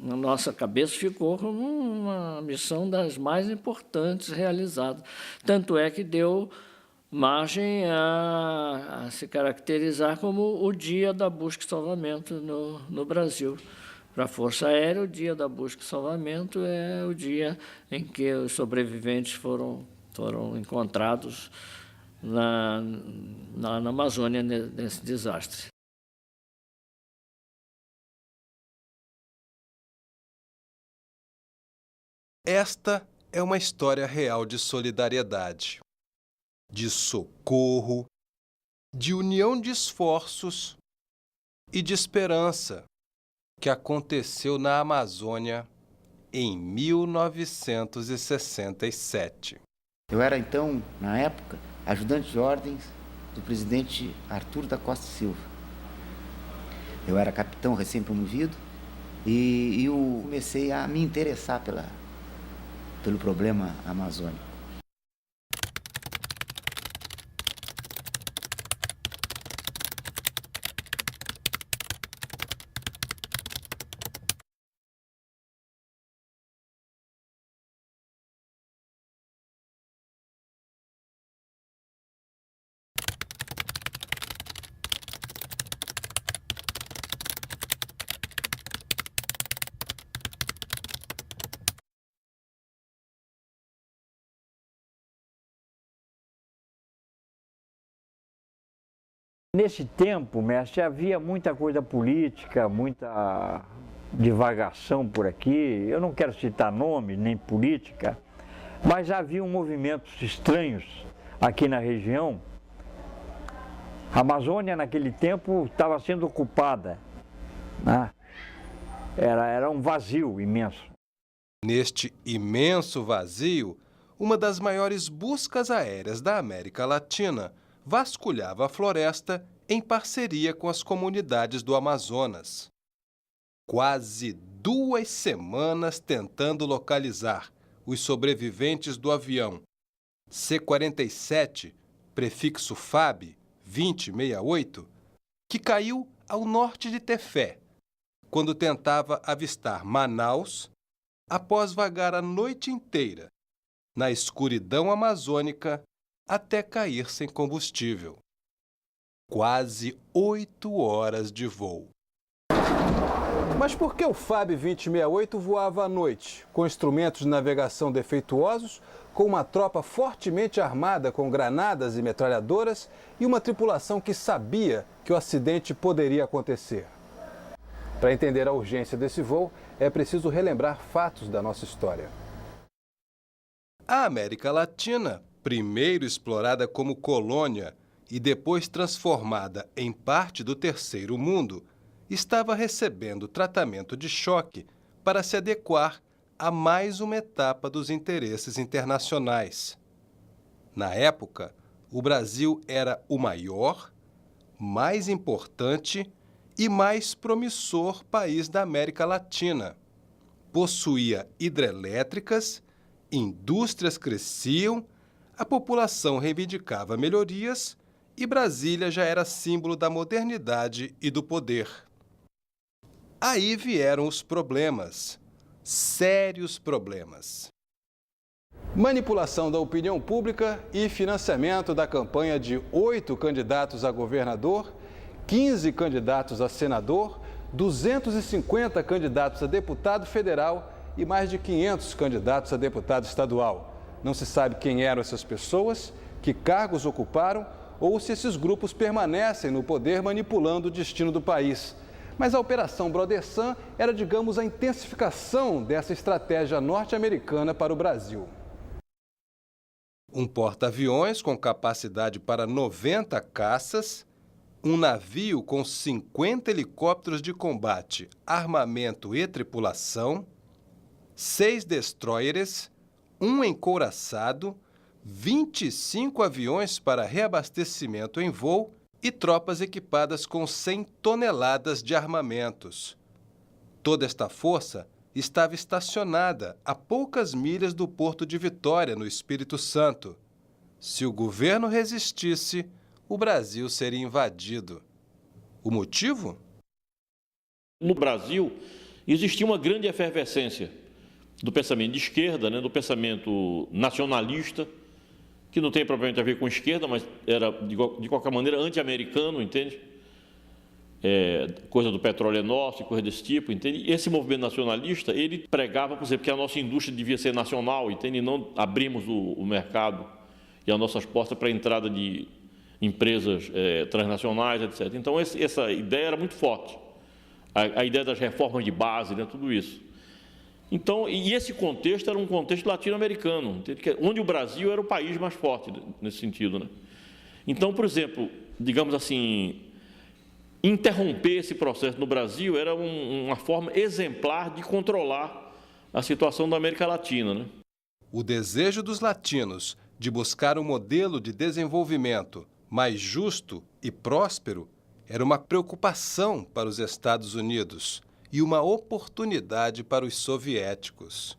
na nossa cabeça ficou como uma missão das mais importantes realizadas. Tanto é que deu margem a se caracterizar como o Dia da Busca e Salvamento no Brasil. Para a Força Aérea, o Dia da Busca e Salvamento é o dia em que os sobreviventes foram encontrados na Amazônia nesse desastre. Esta é uma história real de solidariedade, de socorro, de união de esforços e de esperança que aconteceu na Amazônia em 1967. Eu era, então, na época, ajudante de ordens do presidente Arthur da Costa Silva. Eu era capitão recém-promovido e eu comecei a me interessar pelo problema amazônico. Nesse tempo, mestre, havia muita coisa política, muita divagação por aqui. Eu não quero citar nome, nem política, mas havia movimentos estranhos aqui na região. A Amazônia, naquele tempo, estava sendo ocupada, né? Era um vazio imenso. Neste imenso vazio, uma das maiores buscas aéreas da América Latina vasculhava a floresta em parceria com as comunidades do Amazonas. Quase 2 semanas tentando localizar os sobreviventes do avião C-47, prefixo FAB 2068, que caiu ao norte de Tefé, quando tentava avistar Manaus, após vagar a noite inteira na escuridão amazônica até cair sem combustível. Quase 8 horas de voo. Mas por que o FAB 2068 voava à noite, com instrumentos de navegação defeituosos, com uma tropa fortemente armada com granadas e metralhadoras e uma tripulação que sabia que o acidente poderia acontecer? Para entender a urgência desse voo, é preciso relembrar fatos da nossa história. A América Latina, primeiro explorada como colônia e depois transformada em parte do Terceiro Mundo, estava recebendo tratamento de choque para se adequar a mais uma etapa dos interesses internacionais. Na época, o Brasil era o maior, mais importante e mais promissor país da América Latina. Possuía hidrelétricas, indústrias cresciam, a população reivindicava melhorias e Brasília já era símbolo da modernidade e do poder. Aí vieram os problemas, sérios problemas. Manipulação da opinião pública e financiamento da campanha de 8 candidatos a governador, 15 candidatos a senador, 250 candidatos a deputado federal e mais de 500 candidatos a deputado estadual. Não se sabe quem eram essas pessoas, que cargos ocuparam ou se esses grupos permanecem no poder manipulando o destino do país. Mas a Operação Brodessan era, digamos, a intensificação dessa estratégia norte-americana para o Brasil. Um porta-aviões com capacidade para 90 caças, um navio com 50 helicópteros de combate, armamento e tripulação, 6 destroyers, um encouraçado, 25 aviões para reabastecimento em voo e tropas equipadas com 100 toneladas de armamentos. Toda esta força estava estacionada a poucas milhas do porto de Vitória, no Espírito Santo. Se o governo resistisse, o Brasil seria invadido. O motivo? No Brasil, existia uma grande efervescência do pensamento de esquerda, né, do pensamento nacionalista, que não tem propriamente a ver com esquerda, mas era, de qualquer maneira, anti-americano, entende? Coisa do petróleo é nosso, coisa desse tipo, entende? E esse movimento nacionalista, ele pregava, por exemplo, que a nossa indústria devia ser nacional, entende? E não abrimos o mercado e as nossas portas para a entrada de empresas transnacionais, etc. Então, essa ideia era muito forte. A ideia das reformas de base, né, tudo isso. Então, e esse contexto era um contexto latino-americano, onde o Brasil era o país mais forte nesse sentido, né? Então, por exemplo, digamos assim, interromper esse processo no Brasil era uma forma exemplar de controlar a situação da América Latina, né? O desejo dos latinos de buscar um modelo de desenvolvimento mais justo e próspero era uma preocupação para os Estados Unidos e uma oportunidade para os soviéticos.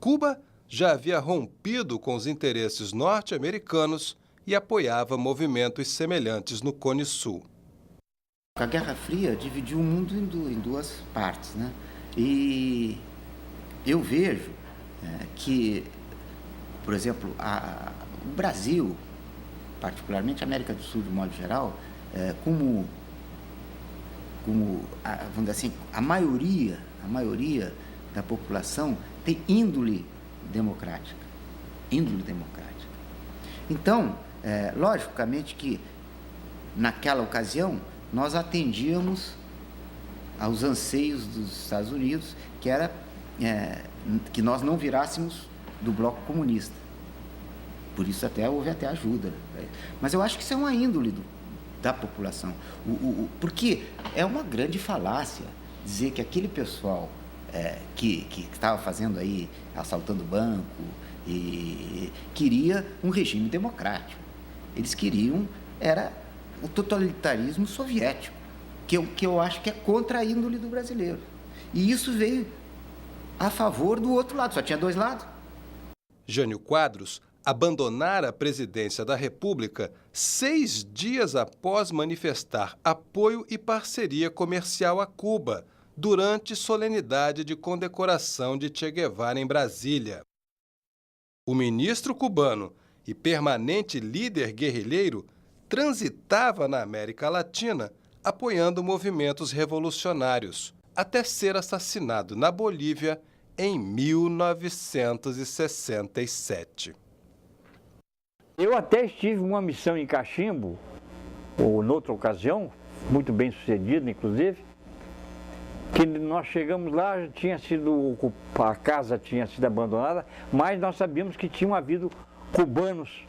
Cuba já havia rompido com os interesses norte-americanos e apoiava movimentos semelhantes no Cone Sul. A Guerra Fria dividiu o mundo em duas partes, né? E eu vejo que, por exemplo, o Brasil, particularmente a América do Sul de modo geral, como vamos dizer assim, a maioria da população tem índole democrática. Então, logicamente que naquela ocasião nós atendíamos aos anseios dos Estados Unidos, que era que nós não virássemos do bloco comunista. Por isso houve até ajuda. Mas eu acho que isso é uma índole da população. Porque é uma grande falácia dizer que aquele pessoal que estava fazendo aí, assaltando banco, e queria um regime democrático. Eles queriam, era o totalitarismo soviético, que eu acho que é contra a índole do brasileiro. E isso veio a favor do outro lado, só tinha dois lados. Jânio Quadros abandonara a presidência da República 6 dias após manifestar apoio e parceria comercial a Cuba, durante solenidade de condecoração de Che Guevara em Brasília. O ministro cubano e permanente líder guerrilheiro transitava na América Latina apoiando movimentos revolucionários, até ser assassinado na Bolívia em 1967. Eu até estive uma missão em Cachimbo, ou noutra ocasião, muito bem sucedida, inclusive, que nós chegamos lá, a casa tinha sido abandonada, mas nós sabíamos que tinham havido cubanos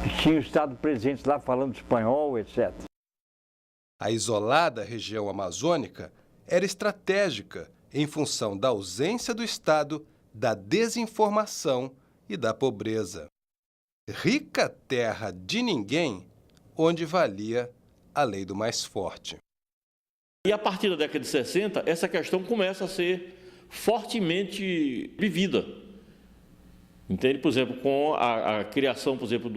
que tinham estado presentes lá falando espanhol, etc. A isolada região amazônica era estratégica em função da ausência do Estado, da desinformação e da pobreza. Rica terra de ninguém, onde valia a lei do mais forte. E a partir da década de 60, essa questão começa a ser fortemente vivida. Entende? Por exemplo, com a criação, por exemplo,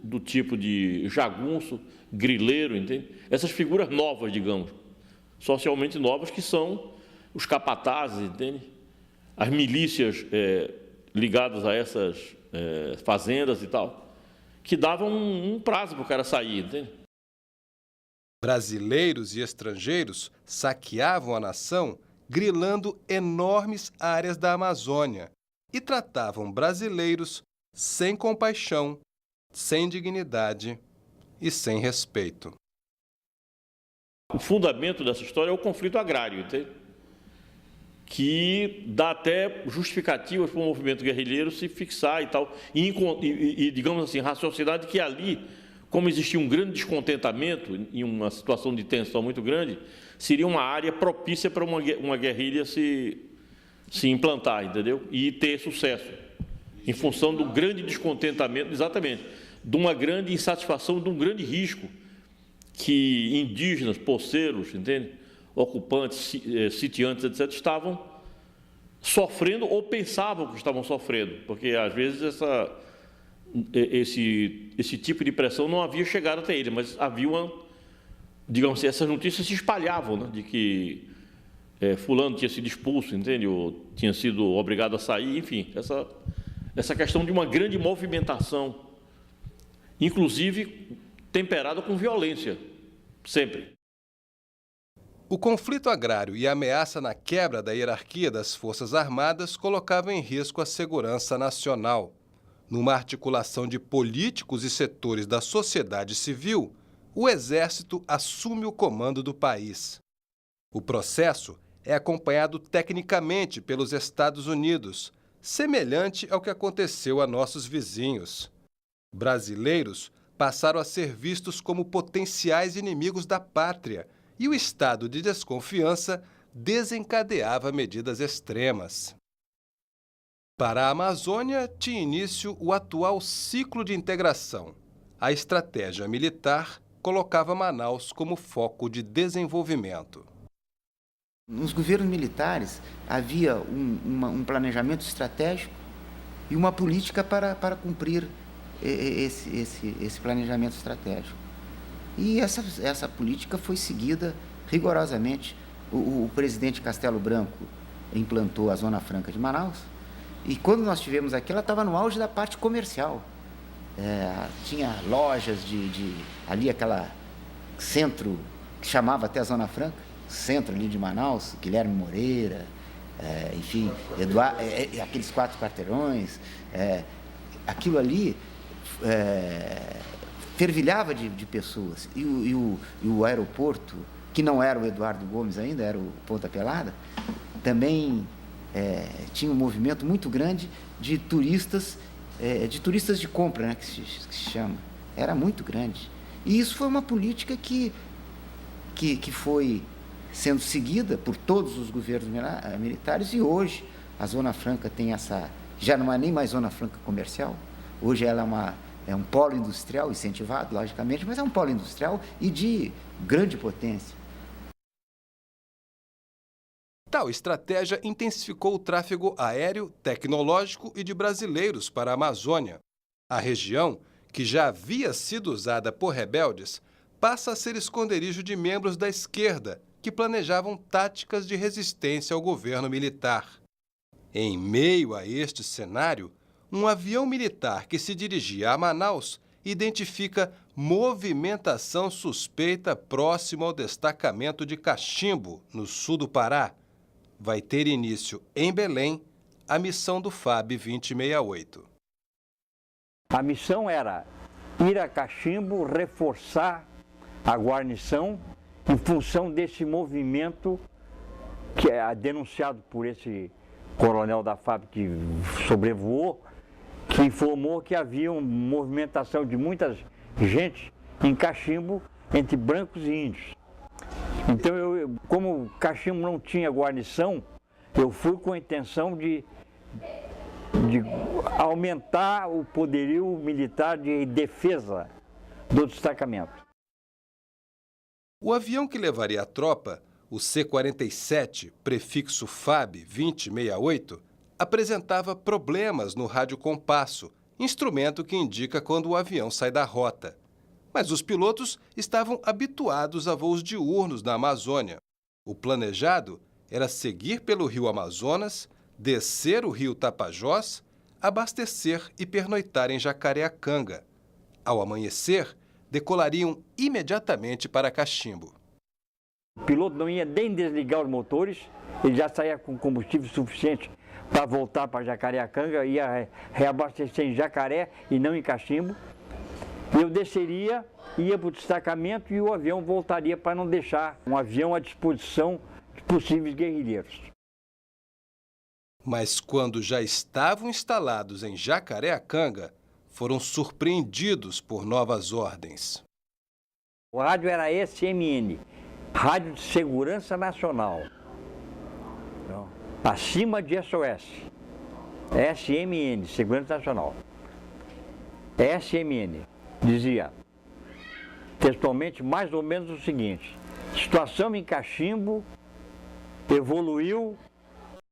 do tipo de jagunço, grileiro, entende? Essas figuras novas, digamos, socialmente novas, que são os capatazes, entende? As milícias ligadas a essas fazendas e tal, que davam um prazo para o cara sair, entende? Brasileiros e estrangeiros saqueavam a nação, grilando enormes áreas da Amazônia e tratavam brasileiros sem compaixão, sem dignidade e sem respeito. O fundamento dessa história é o conflito agrário, entende? Que dá até justificativas para o movimento guerrilheiro se fixar e tal, e digamos assim, raciocinar que ali, como existia um grande descontentamento em uma situação de tensão muito grande, seria uma área propícia para uma guerrilha se implantar, entendeu? E ter sucesso, em função do grande descontentamento, exatamente, de uma grande insatisfação, de um grande risco que indígenas, poceiros, entende? Ocupantes, sitiantes, etc., estavam sofrendo ou pensavam que estavam sofrendo, porque às vezes esse tipo de pressão não havia chegado até ele, mas havia digamos assim, essas notícias se espalhavam, né, de que fulano tinha sido expulso, entende? Ou tinha sido obrigado a sair, enfim, essa questão de uma grande movimentação, inclusive temperada com violência, sempre. O conflito agrário e a ameaça na quebra da hierarquia das Forças Armadas colocavam em risco a segurança nacional. Numa articulação de políticos e setores da sociedade civil, o Exército assume o comando do país. O processo é acompanhado tecnicamente pelos Estados Unidos, semelhante ao que aconteceu a nossos vizinhos. Brasileiros passaram a ser vistos como potenciais inimigos da pátria, e o estado de desconfiança desencadeava medidas extremas. Para a Amazônia, tinha início o atual ciclo de integração. A estratégia militar colocava Manaus como foco de desenvolvimento. Nos governos militares havia um planejamento estratégico e uma política para cumprir esse planejamento estratégico. E essa política foi seguida rigorosamente. O presidente Castelo Branco implantou a Zona Franca de Manaus, e quando nós tivemos aqui, ela estava no auge da parte comercial. Tinha lojas ali, aquela centro que chamava até a Zona Franca, centro ali de Manaus, Guilherme Moreira, enfim, aqueles 4 quarteirões, aquilo ali fervilhava de pessoas. E o aeroporto, que não era o Eduardo Gomes ainda, era o Ponta Pelada, também tinha um movimento muito grande de turistas de compra, né, que se chama. Era muito grande. E isso foi uma política que foi sendo seguida por todos os governos militares, e hoje a Zona Franca tem já não é nem mais Zona Franca comercial, hoje ela é um polo industrial incentivado, logicamente, mas é um polo industrial e de grande potência. Tal estratégia intensificou o tráfego aéreo, tecnológico e de brasileiros para a Amazônia. A região, que já havia sido usada por rebeldes, passa a ser esconderijo de membros da esquerda que planejavam táticas de resistência ao governo militar. Em meio a este cenário, um avião militar que se dirigia a Manaus identifica movimentação suspeita próximo ao destacamento de Cachimbo, no sul do Pará. Vai ter início em Belém a missão do FAB 2068. A missão era ir a Cachimbo, reforçar a guarnição em função desse movimento que é denunciado por esse coronel da FAB que sobrevoou, que informou que havia uma movimentação de muita gente em Cachimbo entre brancos e índios. Então, como Cachimbo não tinha guarnição, eu fui com a intenção de aumentar o poderio militar de defesa do destacamento. O avião que levaria a tropa, o C-47, prefixo FAB 2068, apresentava problemas no radiocompasso, instrumento que indica quando o avião sai da rota. Mas os pilotos estavam habituados a voos diurnos na Amazônia. O planejado era seguir pelo rio Amazonas, descer o rio Tapajós, abastecer e pernoitar em Jacareacanga. Ao amanhecer, decolariam imediatamente para Cachimbo. O piloto não ia nem desligar os motores, ele já saía com combustível suficiente para voltar para Jacareacanga, ia reabastecer em Jacaré e não em Cachimbo. Eu desceria, ia para o destacamento e o avião voltaria para não deixar um avião à disposição de possíveis guerrilheiros. Mas quando já estavam instalados em Jacareacanga, foram surpreendidos por novas ordens. O rádio era SMN, Rádio de Segurança Nacional, acima de SOS, SMN, Segurança Nacional. SMN dizia textualmente mais ou menos o seguinte: situação em Cachimbo evoluiu